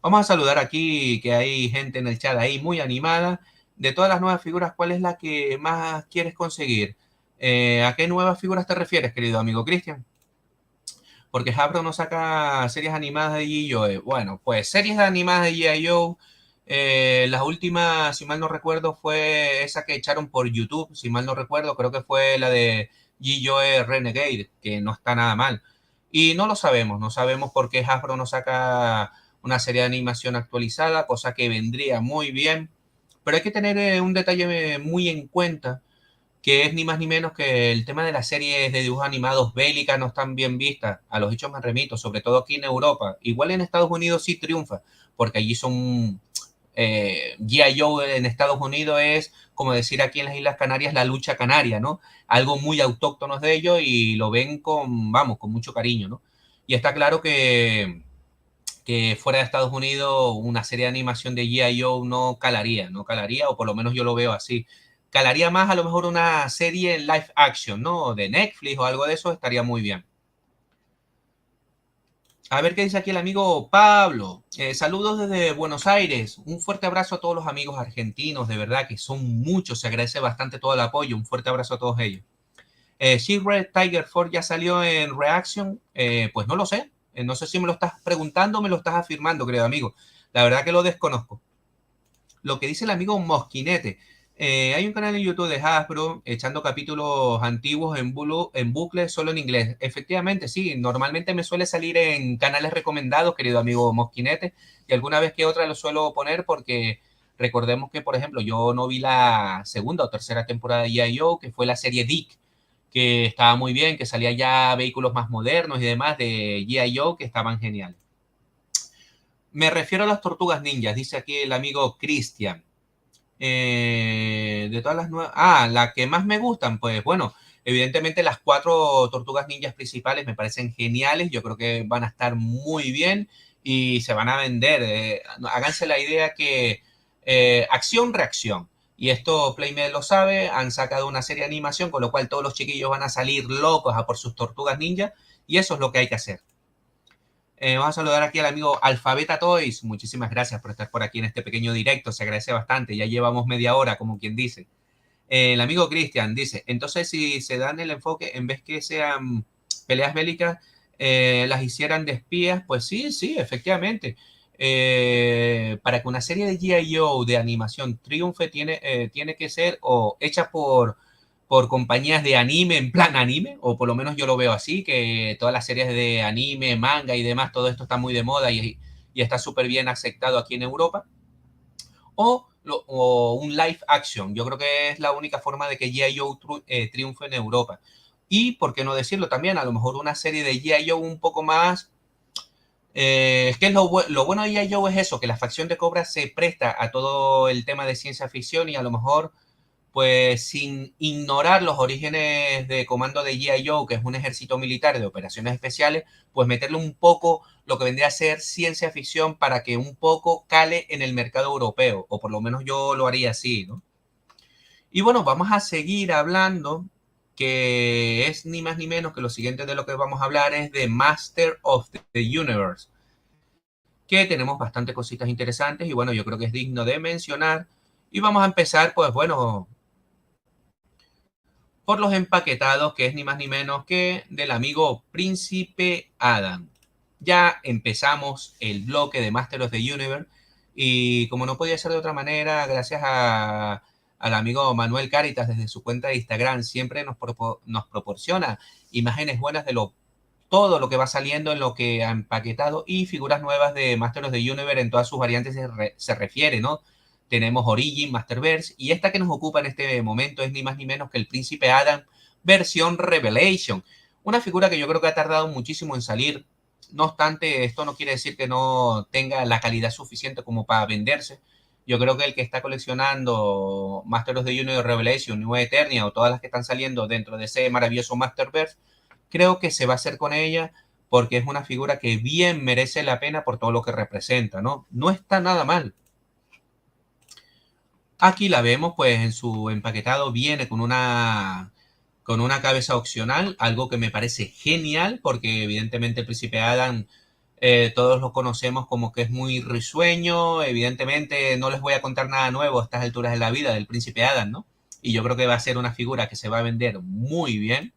Vamos a saludar aquí, que hay gente en el chat ahí muy animada. De todas las nuevas figuras, ¿cuál es la que más quieres conseguir? ¿A qué nuevas figuras te refieres, querido amigo Cristian? Porque Hasbro no saca series animadas de G.I. Joe. Bueno, pues series animadas de G.I. Joe, las últimas, si mal no recuerdo, fue esa que echaron por YouTube, si mal no recuerdo, creo que fue la de G.I. Joe Renegade, que no está nada mal. Y no lo sabemos, no sabemos por qué Hasbro no saca una serie de animación actualizada, cosa que vendría muy bien. Pero hay que tener un detalle muy en cuenta, que es ni más ni menos que el tema de las series de dibujos animados bélicas no están bien vistas. A los hechos me remito, sobre todo aquí en Europa. Igual en Estados Unidos sí triunfa, porque allí son... G.I. Joe en Estados Unidos es, como decir aquí en las Islas Canarias, la lucha canaria, ¿no? Algo muy autóctono de ellos y lo ven con, vamos, con mucho cariño, ¿no? Y está claro que fuera de Estados Unidos una serie de animación de G.I. Joe no calaría, o por lo menos yo lo veo así. Calaría más a lo mejor una serie en live action, ¿no? De Netflix o algo de eso estaría muy bien. A ver qué dice aquí el amigo Pablo. Saludos desde Buenos Aires. Un fuerte abrazo a todos los amigos argentinos, de verdad que son muchos. Se agradece bastante todo el apoyo. Un fuerte abrazo a todos ellos. She-Red Tiger Force ya salió en Reaction. Pues no lo sé. No sé si me lo estás preguntando o me lo estás afirmando, querido amigo. La verdad que lo desconozco. Lo que dice el amigo Mosquinete. Hay un canal en YouTube de Hasbro echando capítulos antiguos en bucle solo en inglés. Efectivamente, sí, normalmente me suele salir en canales recomendados, querido amigo Mosquinete, y alguna vez que otra lo suelo poner porque recordemos que, por ejemplo, yo no vi la segunda o tercera temporada de G.I. Joe, que fue la serie Dick, que estaba muy bien, que salía ya vehículos más modernos y demás de G.I. Joe, que estaban geniales. Me refiero a las tortugas ninjas, dice aquí el amigo Cristian. De todas las nuevas. Ah, la que más me gustan, pues bueno, evidentemente las cuatro tortugas ninjas principales me parecen geniales. Yo creo que van a estar muy bien y se van a vender. Háganse la idea que acción-reacción. Y esto Playmate lo sabe, han sacado una serie de animación, con lo cual todos los chiquillos van a salir locos a por sus tortugas ninjas, y eso es lo que hay que hacer. Vamos a saludar aquí al amigo Alfabeta Toys. Muchísimas gracias por estar por aquí en este pequeño directo. Se agradece bastante. Ya llevamos media hora, como quien dice. El amigo Cristian dice, entonces si se dan el enfoque, en vez que sean peleas bélicas, las hicieran de espías, pues sí, sí, efectivamente. Para que una serie de G.I. Joe de animación triunfe, tiene que ser o hecha por compañías de anime, en plan anime, o por lo menos yo lo veo así, que todas las series de anime, manga y demás, todo esto está muy de moda y está súper bien aceptado aquí en Europa, o un live action. Yo creo que es la única forma de que G.I. Joe triunfe en Europa. Y, por qué no decirlo también, a lo mejor una serie de G.I. Joe un poco más... es que lo bueno de G.I. Joe es eso, que la facción de Cobra se presta a todo el tema de ciencia ficción y a lo mejor pues sin ignorar los orígenes de comando de G.I. Joe, que es un ejército militar de operaciones especiales, pues meterle un poco lo que vendría a ser ciencia ficción para que un poco cale en el mercado europeo, o por lo menos yo lo haría así, ¿no? Y bueno, vamos a seguir hablando, que es ni más ni menos que lo siguiente de lo que vamos a hablar es de Master of the Universe. que tenemos bastantes cositas interesantes y bueno, yo creo que es digno de mencionar. Y vamos a empezar, pues bueno, por los empaquetados, que es ni más ni menos que del amigo Príncipe Adam. Ya empezamos el bloque de Master of the Universe y como no podía ser de otra manera, gracias al amigo Manuel Caritas desde su cuenta de Instagram, siempre nos proporciona imágenes buenas de todo lo que va saliendo en lo que ha empaquetado y figuras nuevas de Master of the Universe en todas sus variantes se refiere, ¿no? Tenemos Origin, Masterverse y esta que nos ocupa en este momento es ni más ni menos que el Príncipe Adam versión Revelation. Una figura que yo creo que ha tardado muchísimo en salir. No obstante, esto no quiere decir que no tenga la calidad suficiente como para venderse. Yo creo que el que está coleccionando Master of the Universe Revelation, New Eternia o todas las que están saliendo dentro de ese maravilloso Masterverse, creo que se va a hacer con ella porque es una figura que bien merece la pena por todo lo que representa, ¿no? No está nada mal. Aquí la vemos, pues en su empaquetado viene con una cabeza opcional, algo que me parece genial, porque evidentemente el Príncipe Adam todos lo conocemos como que es muy risueño, evidentemente no les voy a contar nada nuevo a estas alturas de la vida del Príncipe Adam, ¿no? Y yo creo que va a ser una figura que se va a vender muy bien.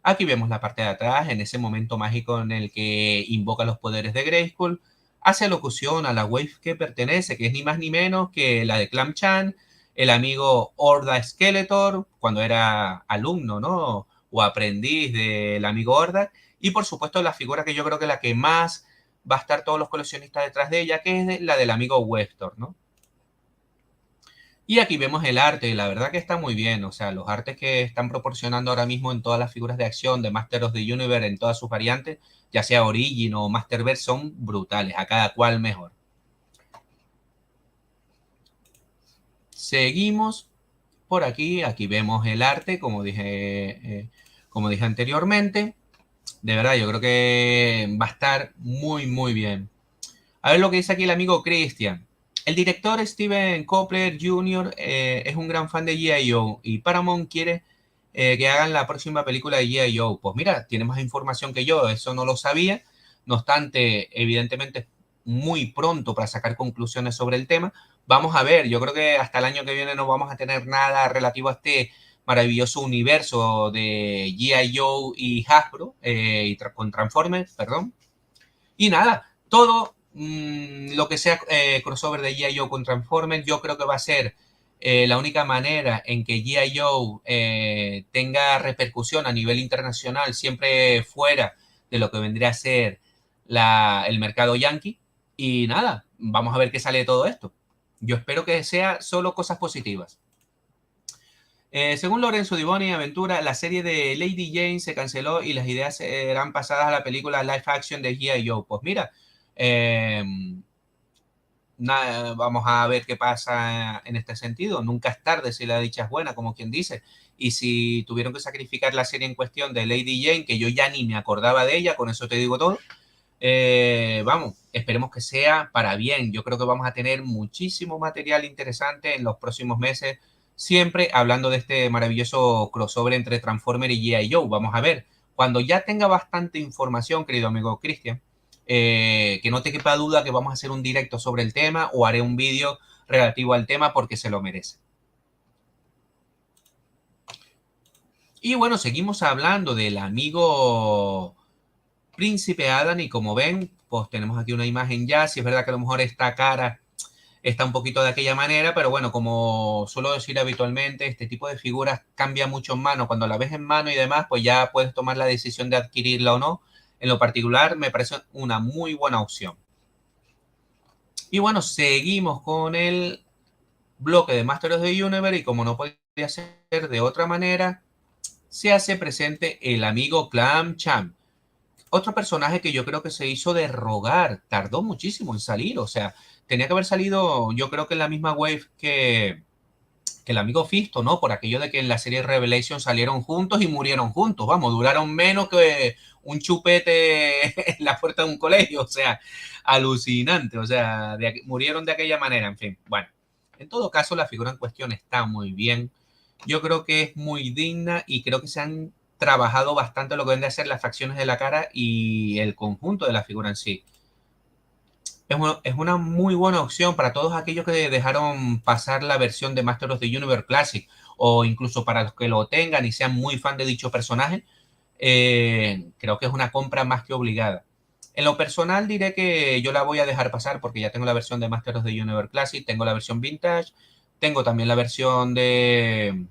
Aquí vemos la parte de atrás, en ese momento mágico en el que invoca los poderes de Grayskull, hace locución a la wave que pertenece, que es ni más ni menos que la de Clam Chan, el amigo Horda Skeletor, cuando era alumno, ¿no? O aprendiz del amigo Horda, y por supuesto la figura que yo creo que la que más va a estar todos los coleccionistas detrás de ella, que es la del amigo Westor, ¿no? Y aquí vemos el arte, la verdad que está muy bien, o sea, los artes que están proporcionando ahora mismo en todas las figuras de acción de Master of the Universe, en todas sus variantes, ya sea Origin o Masterverse, son brutales, a cada cual mejor. Seguimos por aquí, aquí vemos el arte, como dije anteriormente, de verdad yo creo que va a estar muy, muy bien. A ver lo que dice aquí el amigo Christian. El director Steven Kotler Jr. Es un gran fan de G.I. Joe y Paramount quiere que hagan la próxima película de G.I. Joe. Pues mira, tiene más información que yo, eso no lo sabía. No obstante, evidentemente, muy pronto para sacar conclusiones sobre el tema. Vamos a ver, yo creo que hasta el año que viene no vamos a tener nada relativo a este maravilloso universo de G.I. Joe y Hasbro, con Transformers, perdón. Y nada, todo lo que sea crossover de G.I. Joe con Transformers, yo creo que va a ser la única manera en que G.I. Joe tenga repercusión a nivel internacional, siempre fuera de lo que vendría a ser el mercado yankee. Y nada, vamos a ver qué sale de todo esto. Yo espero que sea solo cosas positivas. Según Lorenzo Di Boni Aventura, la serie de Lady Jane se canceló y las ideas serán pasadas a la película live action de G.I. Joe. Pues mira, eh, vamos a ver qué pasa en este sentido. Nunca es tarde si la dicha es buena, como quien dice. Y si tuvieron que sacrificar la serie en cuestión de Lady Jane, que yo ya ni me acordaba de ella, con eso te digo todo. Vamos, esperemos que sea para bien. Yo creo que vamos a tener muchísimo material interesante en los próximos meses, siempre hablando de este maravilloso crossover entre Transformer y G.I. Joe. Vamos a ver, cuando ya tenga bastante información, querido amigo Cristian, que no te quepa duda que vamos a hacer un directo sobre el tema o haré un vídeo relativo al tema porque se lo merece. Y bueno, seguimos hablando del amigo Príncipe Adam y como ven, pues tenemos aquí una imagen ya, si es verdad que a lo mejor esta cara está un poquito de aquella manera, pero bueno, como suelo decir habitualmente, este tipo de figuras cambia mucho en mano. Cuando la ves en mano y demás, pues ya puedes tomar la decisión de adquirirla o no. En lo particular, me parece una muy buena opción. Y bueno, seguimos con el bloque de Master of the Universe y como no podía ser de otra manera, se hace presente el amigo Clam Cham. Otro personaje que yo creo que se hizo de rogar, tardó muchísimo en salir, o sea, tenía que haber salido, yo creo que en la misma wave que el amigo Fisto, ¿no? Por aquello de que en la serie Revelation salieron juntos y murieron juntos, vamos, duraron menos que un chupete en la puerta de un colegio, o sea, alucinante, o sea, murieron de aquella manera, en fin, bueno, en todo caso la figura en cuestión está muy bien, yo creo que es muy digna y creo que se han trabajado bastante lo que vende a ser las facciones de la cara y el conjunto de la figura en sí. Es una muy buena opción para todos aquellos que dejaron pasar la versión de Master of the Universe Classic o incluso para los que lo tengan y sean muy fan de dicho personaje. Creo que es una compra más que obligada. En lo personal diré que yo la voy a dejar pasar porque ya tengo la versión de Master of the Universe Classic, tengo la versión Vintage, tengo también la versión de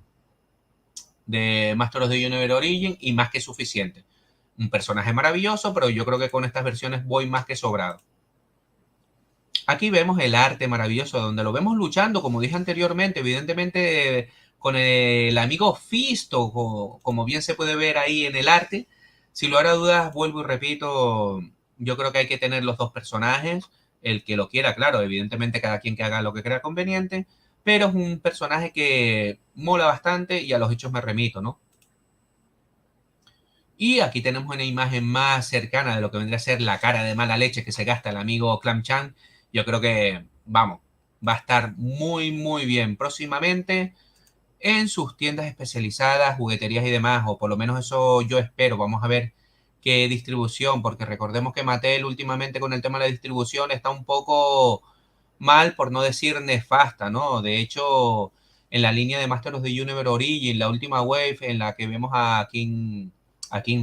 Master of the Universe Origin y más que suficiente. Un personaje maravilloso, pero yo creo que con estas versiones voy más que sobrado. Aquí vemos el arte maravilloso, donde lo vemos luchando, como dije anteriormente, evidentemente con el amigo Fisto, como bien se puede ver ahí en el arte. Sin lugar a dudas, vuelvo y repito, yo creo que hay que tener los dos personajes, el que lo quiera, claro, evidentemente cada quien que haga lo que crea conveniente, pero es un personaje que mola bastante y a los hechos me remito, ¿no? Y aquí tenemos una imagen más cercana de lo que vendría a ser la cara de mala leche que se gasta el amigo Clam Chan. Yo creo que, vamos, va a estar muy, muy bien próximamente en sus tiendas especializadas, jugueterías y demás, o por lo menos eso yo espero. Vamos a ver qué distribución, porque recordemos que Mattel últimamente con el tema de la distribución está un poco mal, por no decir nefasta, ¿no? De hecho, en la línea de Master of the Universe Origin, la última wave en la que vemos a King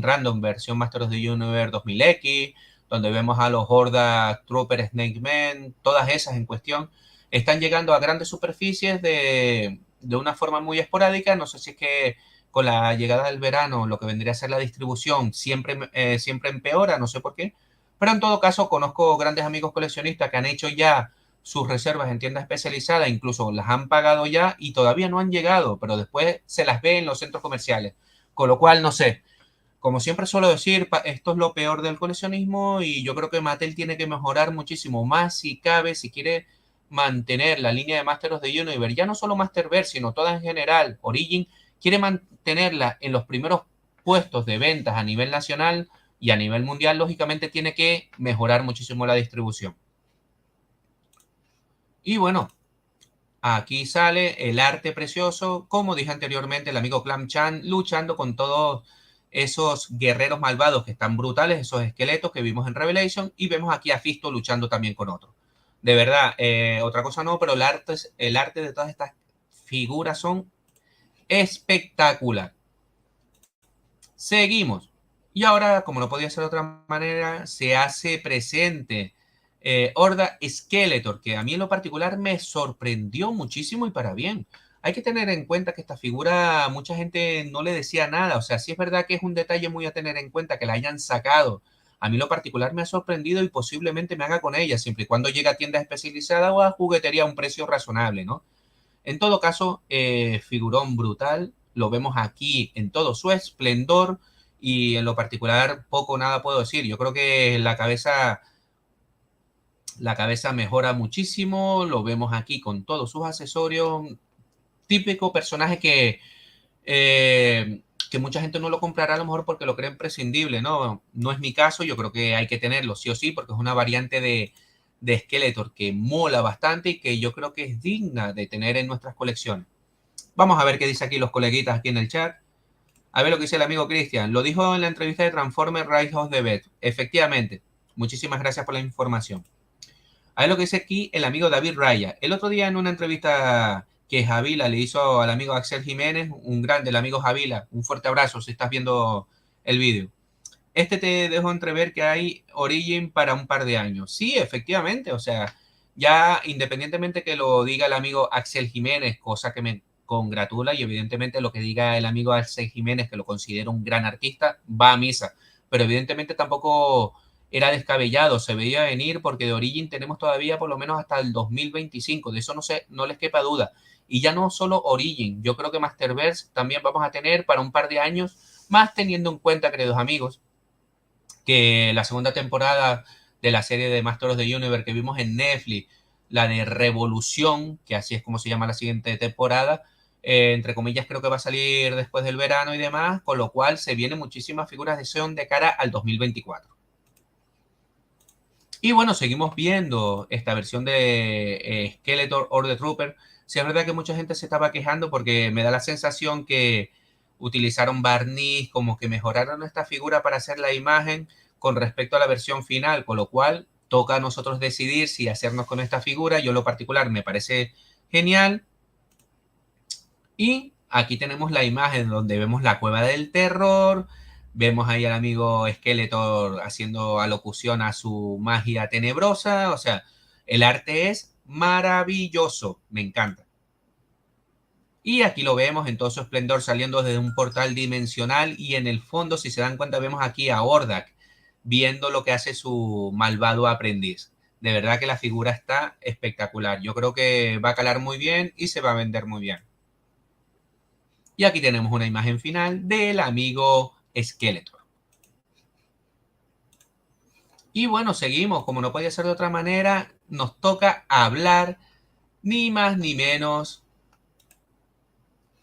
Random versión Master of the Universe 2000X, donde vemos a los Horda Trooper Snake Man, todas esas en cuestión, están llegando a grandes superficies de una forma muy esporádica. No sé si es que con la llegada del verano, lo que vendría a ser la distribución, siempre empeora, no sé por qué. Pero en todo caso, conozco grandes amigos coleccionistas que han hecho ya sus reservas en tiendas especializadas, incluso las han pagado ya y todavía no han llegado, pero después se las ve en los centros comerciales. Con lo cual, no sé, como siempre suelo decir, esto es lo peor del coleccionismo y yo creo que Mattel tiene que mejorar muchísimo más si cabe, si quiere mantener la línea de Master of the Universe, ya no solo Masterverse, sino toda en general, Origin, quiere mantenerla en los primeros puestos de ventas a nivel nacional y a nivel mundial, lógicamente tiene que mejorar muchísimo la distribución. Y bueno, aquí sale el arte precioso, como dije anteriormente, el amigo Clam Chan luchando con todos esos guerreros malvados que están brutales, esos esqueletos que vimos en Revelation, y vemos aquí a Fisto luchando también con otro. De verdad, otra cosa no, pero el arte de todas estas figuras son espectacular. Seguimos. Y ahora, como no podía ser de otra manera, se hace presente Horda Skeletor, que a mí en lo particular me sorprendió muchísimo y para bien. Hay que tener en cuenta que esta figura mucha gente no le decía nada. O sea, sí es verdad que es un detalle muy a tener en cuenta que la hayan sacado. A mí en lo particular me ha sorprendido y posiblemente me haga con ella, siempre y cuando llegue a tiendas especializadas o a juguetería a un precio razonable, ¿no? En todo caso, figurón brutal, lo vemos aquí en todo su esplendor y en lo particular poco o nada puedo decir. Yo creo que la cabeza mejora muchísimo, lo vemos aquí con todos sus accesorios, típico personaje que mucha gente no lo comprará a lo mejor porque lo cree imprescindible, ¿no? No es mi caso, yo creo que hay que tenerlo sí o sí porque es una variante de Skeletor que mola bastante y que yo creo que es digna de tener en nuestras colecciones. Vamos a ver qué dice aquí los coleguitas aquí en el chat. A ver lo que dice el amigo Cristian. Lo dijo en la entrevista de Transformers Rise of the Beast. Efectivamente. Muchísimas gracias por la información. A ver lo que dice aquí el amigo David Raya. El otro día en una entrevista que Javila le hizo al amigo Axel Jiménez, un grande, el amigo Javila, un fuerte abrazo si estás viendo el vídeo. Este te dejó entrever que hay Origin para un par de años. Sí, efectivamente, o sea, ya independientemente que lo diga el amigo Axel Jiménez, cosa que me congratula, y evidentemente lo que diga el amigo Axel Jiménez, que lo considero un gran artista, va a misa, pero evidentemente tampoco era descabellado, se veía venir porque de Origin tenemos todavía por lo menos hasta el 2025, de eso no sé, no les quepa duda. Y ya no solo Origin, yo creo que Masterverse también vamos a tener para un par de años más, teniendo en cuenta, queridos amigos, que la segunda temporada de la serie de Master of the Universe que vimos en Netflix, la de Revolución, que así es como se llama la siguiente temporada, entre comillas creo que va a salir después del verano y demás, con lo cual se vienen muchísimas figuras de acción de cara al 2024. Y bueno, seguimos viendo esta versión de Skeletor or the Trooper. Sí, es verdad que mucha gente se estaba quejando porque me da la sensación que utilizaron barniz, como que mejoraron esta figura para hacer la imagen con respecto a la versión final, con lo cual toca a nosotros decidir si hacernos con esta figura. Yo en lo particular me parece genial. Y aquí tenemos la imagen donde vemos la cueva del terror. Vemos ahí al amigo Skeletor haciendo alocución a su magia tenebrosa. O sea, el arte es maravilloso. Me encanta. Y aquí lo vemos en todo su esplendor saliendo desde un portal dimensional. Y en el fondo, si se dan cuenta, vemos aquí a Hordak viendo lo que hace su malvado aprendiz. De verdad que la figura está espectacular. Yo creo que va a calar muy bien y se va a vender muy bien. Y aquí tenemos una imagen final del amigo Skeletor. Y bueno, seguimos, como no podía ser de otra manera, nos toca hablar ni más ni menos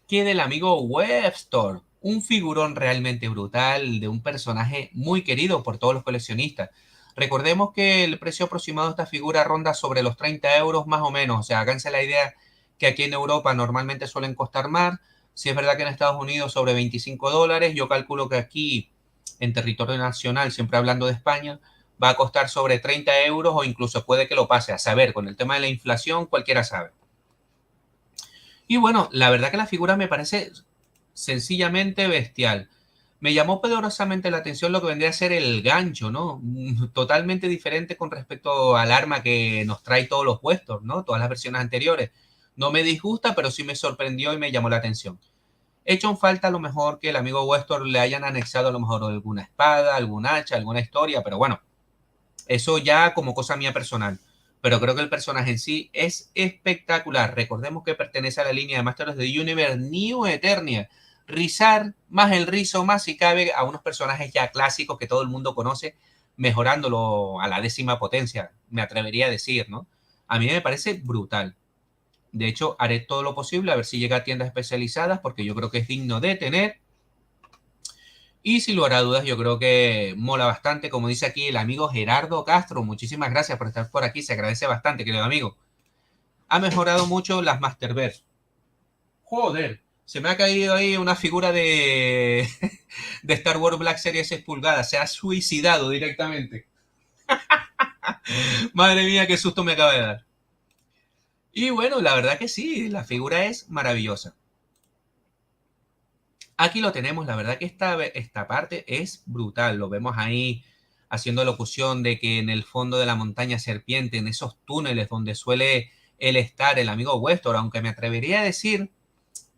que del amigo Webster, un figurón realmente brutal de un personaje muy querido por todos los coleccionistas. Recordemos que el precio aproximado de esta figura ronda sobre los 30 euros más o menos, o sea, háganse la idea que aquí en Europa normalmente suelen costar más. Si es verdad que en Estados Unidos sobre 25 dólares, yo calculo que aquí en territorio nacional, siempre hablando de España, va a costar sobre 30 euros o incluso puede que lo pase. A saber, con el tema de la inflación, cualquiera sabe. Y bueno, la verdad que la figura me parece sencillamente bestial. Me llamó poderosamente la atención lo que vendría a ser el gancho, ¿no? Totalmente diferente con respecto al arma que nos trae todos los puestos, ¿no? Todas las versiones anteriores. No me disgusta, pero sí me sorprendió y me llamó la atención. He hecho en falta a lo mejor que el amigo Westor le hayan anexado a lo mejor alguna espada, algún hacha, alguna historia, pero bueno, eso ya como cosa mía personal. Pero creo que el personaje en sí es espectacular. Recordemos que pertenece a la línea de Masters of the Universe New Eternia. Rizar más el rizo, más si cabe, a unos personajes ya clásicos que todo el mundo conoce, mejorándolo a la 10ª potencia, me atrevería a decir, ¿no? A mí me parece brutal. De hecho, haré todo lo posible a ver si llega a tiendas especializadas, porque yo creo que es digno de tener. Y sin lugar a dudas, yo creo que mola bastante, como dice aquí el amigo Gerardo Castro. Muchísimas gracias por estar por aquí, se agradece bastante, querido amigo. Ha mejorado mucho las Masterverse. Joder, se me ha caído ahí una figura de, de Star Wars Black Series 6 pulgadas. Se ha suicidado directamente. Madre mía, qué susto me acaba de dar. Y bueno, la verdad que sí, la figura es maravillosa. Aquí lo tenemos, la verdad que esta parte es brutal. Lo vemos ahí haciendo locución de que en el fondo de la montaña serpiente, en esos túneles donde suele él estar, el amigo Westor, aunque me atrevería a decir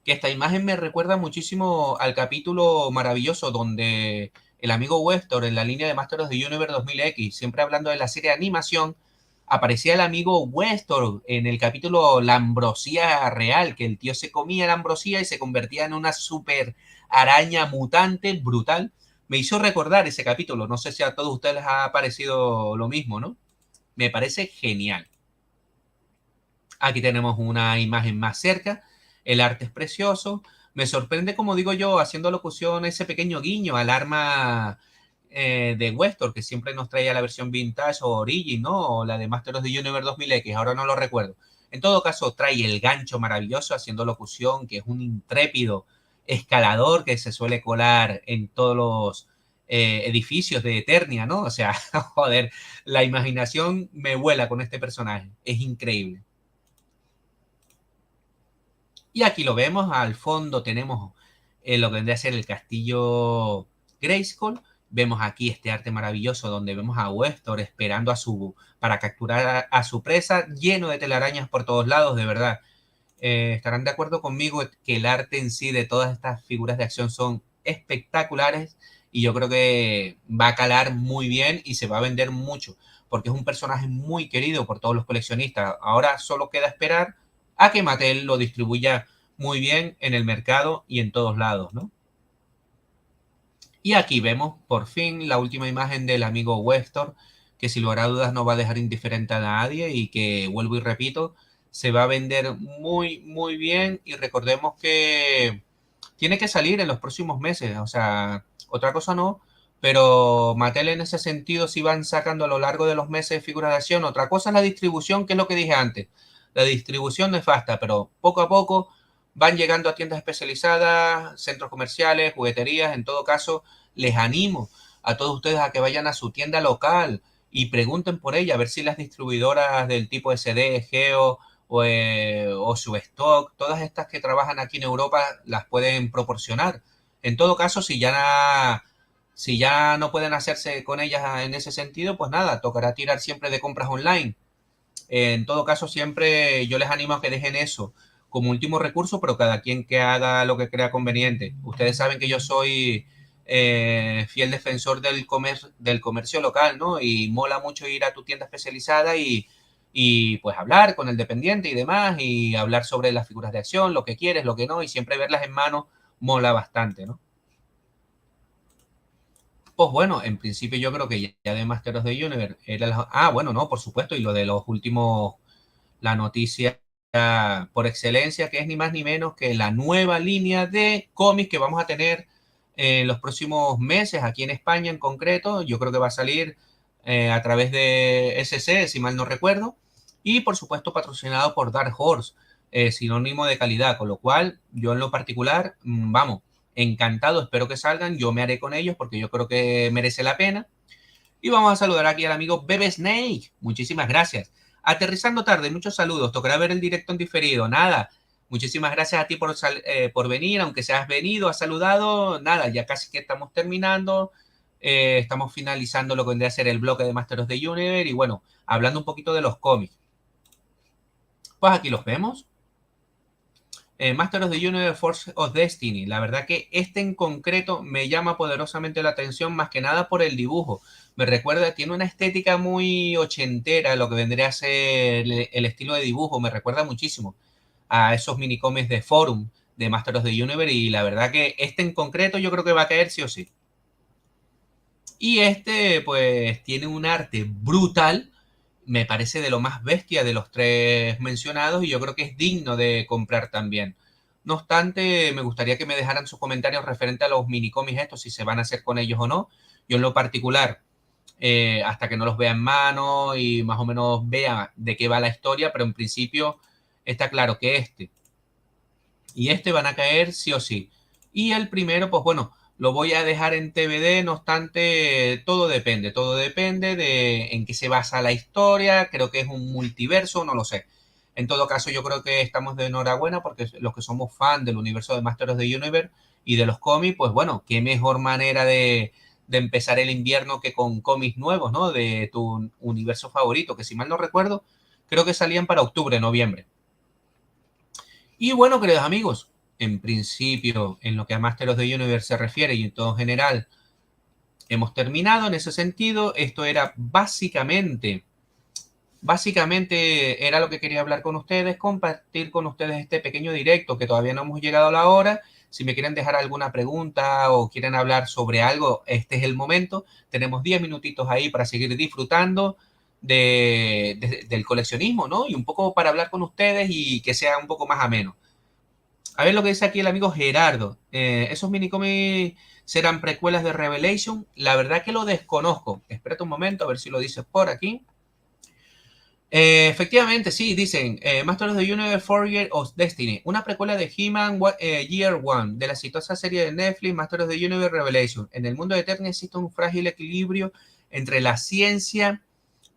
que esta imagen me recuerda muchísimo al capítulo maravilloso donde el amigo Westor en la línea de Masters of the Universe 2000X, siempre hablando de la serie de animación, aparecía el amigo Westor en el capítulo La Ambrosía Real, que el tío se comía la ambrosía y se convertía en una super araña mutante brutal. Me hizo recordar ese capítulo, no sé si a todos ustedes les ha parecido lo mismo, ¿no? Me parece genial. Aquí tenemos una imagen más cerca, el arte es precioso. Me sorprende, como digo yo, haciendo locución ese pequeño guiño al arma de Westor, que siempre nos traía la versión Vintage o Origin, ¿no? O la de Masters of the Universe 2000X, ahora no lo recuerdo. En todo caso, trae el gancho maravilloso haciendo locución, que es un intrépido escalador que se suele colar en todos los edificios de Eternia, ¿no? O sea, joder, la imaginación me vuela con este personaje, es increíble. Y aquí lo vemos, al fondo tenemos lo que vendría a ser el castillo Grayskull. Vemos aquí este arte maravilloso donde vemos a Westor esperando para capturar a su presa, lleno de telarañas por todos lados, de verdad. Estarán de acuerdo conmigo que el arte en sí de todas estas figuras de acción son espectaculares y yo creo que va a calar muy bien y se va a vender mucho porque es un personaje muy querido por todos los coleccionistas. Ahora solo queda esperar a que Mattel lo distribuya muy bien en el mercado y en todos lados, ¿no? Y aquí vemos por fin la última imagen del amigo Westor, que sin lugar a dudas no va a dejar indiferente a nadie y que, vuelvo y repito, se va a vender muy, muy bien. Y recordemos que tiene que salir en los próximos meses, o sea, otra cosa no, pero Mattel en ese sentido sí van sacando a lo largo de los meses figuras de acción. Otra cosa es la distribución, que es lo que dije antes. La distribución nefasta, pero poco a poco van llegando a tiendas especializadas, centros comerciales, jugueterías. En todo caso, les animo a todos ustedes a que vayan a su tienda local, y pregunten por ella, a ver si las distribuidoras del tipo SD, Geo o Substock, todas estas que trabajan aquí en Europa, las pueden proporcionar. En todo caso, si ya no pueden hacerse con ellas en ese sentido, pues nada, tocará tirar siempre de compras online. En todo caso, siempre yo les animo a que dejen eso como último recurso, pero cada quien que haga lo que crea conveniente. Ustedes saben que yo soy fiel defensor del comercio local, ¿no? Y mola mucho ir a tu tienda especializada y pues hablar con el dependiente y demás, y hablar sobre las figuras de acción, lo que quieres, lo que no, y siempre verlas en mano mola bastante, ¿no? Pues bueno, en principio yo creo que ya de Masters of the Universe era bueno, no, por supuesto, y lo de los últimos, la noticia por excelencia, que es ni más ni menos que la nueva línea de cómics que vamos a tener en los próximos meses aquí en España en concreto. Yo creo que va a salir a través de SC, si mal no recuerdo, y por supuesto patrocinado por Dark Horse, sinónimo de calidad, con lo cual yo en lo particular, vamos, encantado, espero que salgan, yo me haré con ellos porque yo creo que merece la pena. Y vamos a saludar aquí al amigo Bebe Snake. Muchísimas gracias. Aterrizando tarde, muchos saludos. Tocará ver el directo en diferido. Nada. Muchísimas gracias a ti por venir, aunque se has venido, has saludado. Nada, ya casi que estamos terminando. Estamos finalizando lo que vendría a ser el bloque de Masters of the Universe. Y bueno, hablando un poquito de los cómics. Pues aquí los vemos. Master of the Universe Force of Destiny. La verdad que este en concreto me llama poderosamente la atención, más que nada por el dibujo. Me recuerda, tiene una estética muy ochentera, lo que vendría a ser el estilo de dibujo. Me recuerda muchísimo a esos minicomics de Forum de Master of the Universe, y la verdad que este en concreto yo creo que va a caer sí o sí. Y este pues tiene un arte brutal, me parece de lo más bestia de los tres mencionados, y yo creo que es digno de comprar también. No obstante, me gustaría que me dejaran sus comentarios referente a los minicomics estos, si se van a hacer con ellos o no. Yo en lo particular, hasta que no los vea en mano y más o menos vea de qué va la historia, pero en principio está claro que este y este van a caer sí o sí. Y el primero, pues bueno, lo voy a dejar en TBD, no obstante, todo depende de en qué se basa la historia, creo que es un multiverso, no lo sé. En todo caso, yo creo que estamos de enhorabuena porque los que somos fan del universo de Masters of the Universe y de los cómics, pues bueno, qué mejor manera de empezar el invierno que con cómics nuevos, ¿no? De tu universo favorito, que si mal no recuerdo, creo que salían para octubre, noviembre. Y bueno, queridos amigos, en principio, en lo que a Master of the Universe se refiere y en todo general, hemos terminado en ese sentido. Esto era básicamente era lo que quería hablar con ustedes, compartir con ustedes este pequeño directo que todavía no hemos llegado a la hora. Si me quieren dejar alguna pregunta o quieren hablar sobre algo, este es el momento. Tenemos 10 minutitos ahí para seguir disfrutando del coleccionismo, ¿no? Y un poco para hablar con ustedes y que sea un poco más ameno. A ver lo que dice aquí el amigo Gerardo. ¿Esos minicomics serán precuelas de Revelation? La verdad que lo desconozco. Espérate un momento a ver si lo dice por aquí. Efectivamente, sí, dicen Master of the Universe, Forger of Destiny, una precuela de He-Man Year One, de la exitosa serie de Netflix Master of the Universe Revelation. En el mundo de Eternia existe un frágil equilibrio entre la ciencia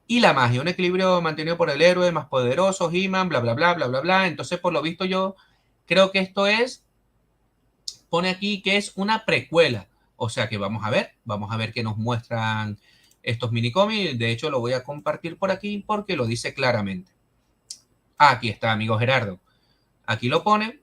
y la magia, un equilibrio mantenido por el héroe más poderoso, He-Man, bla, bla, bla, bla, bla, bla. Entonces, por lo visto, yo creo que esto pone aquí que es una precuela. O sea que vamos a ver qué nos muestran estos minicómics. De hecho, lo voy a compartir por aquí porque lo dice claramente. Aquí está, amigo Gerardo. Aquí lo pone,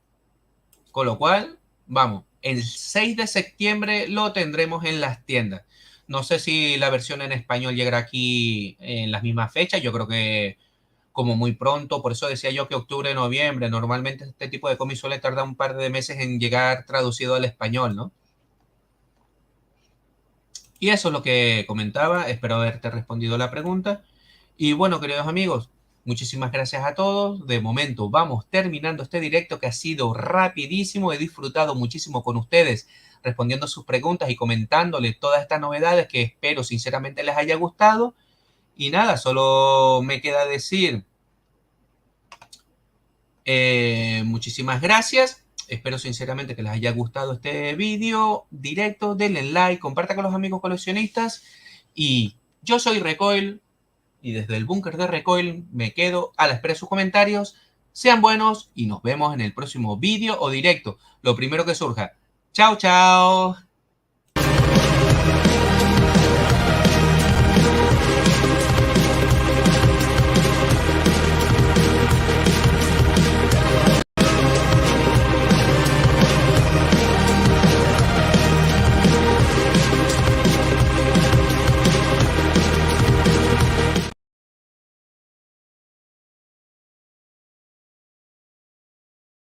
con lo cual, vamos, el 6 de septiembre lo tendremos en las tiendas. No sé si la versión en español llegará aquí en las mismas fechas. Yo creo que como muy pronto, por eso decía yo que octubre, noviembre, normalmente este tipo de cómics suele tardar un par de meses en llegar traducido al español, ¿no? Y eso es lo que comentaba, espero haberte respondido la pregunta. Y bueno, queridos amigos, muchísimas gracias a todos. De momento vamos terminando este directo que ha sido rapidísimo. He disfrutado muchísimo con ustedes respondiendo sus preguntas y comentándoles todas estas novedades que espero sinceramente les haya gustado. Y nada, solo me queda decir muchísimas gracias. Espero sinceramente que les haya gustado este vídeo directo. Denle like, compartan con los amigos coleccionistas y Yo soy Recoil y desde el búnker de Recoil me quedo a la espera de sus comentarios. Sean buenos y nos vemos en el próximo vídeo o directo. Lo primero que surja. Chao, chao.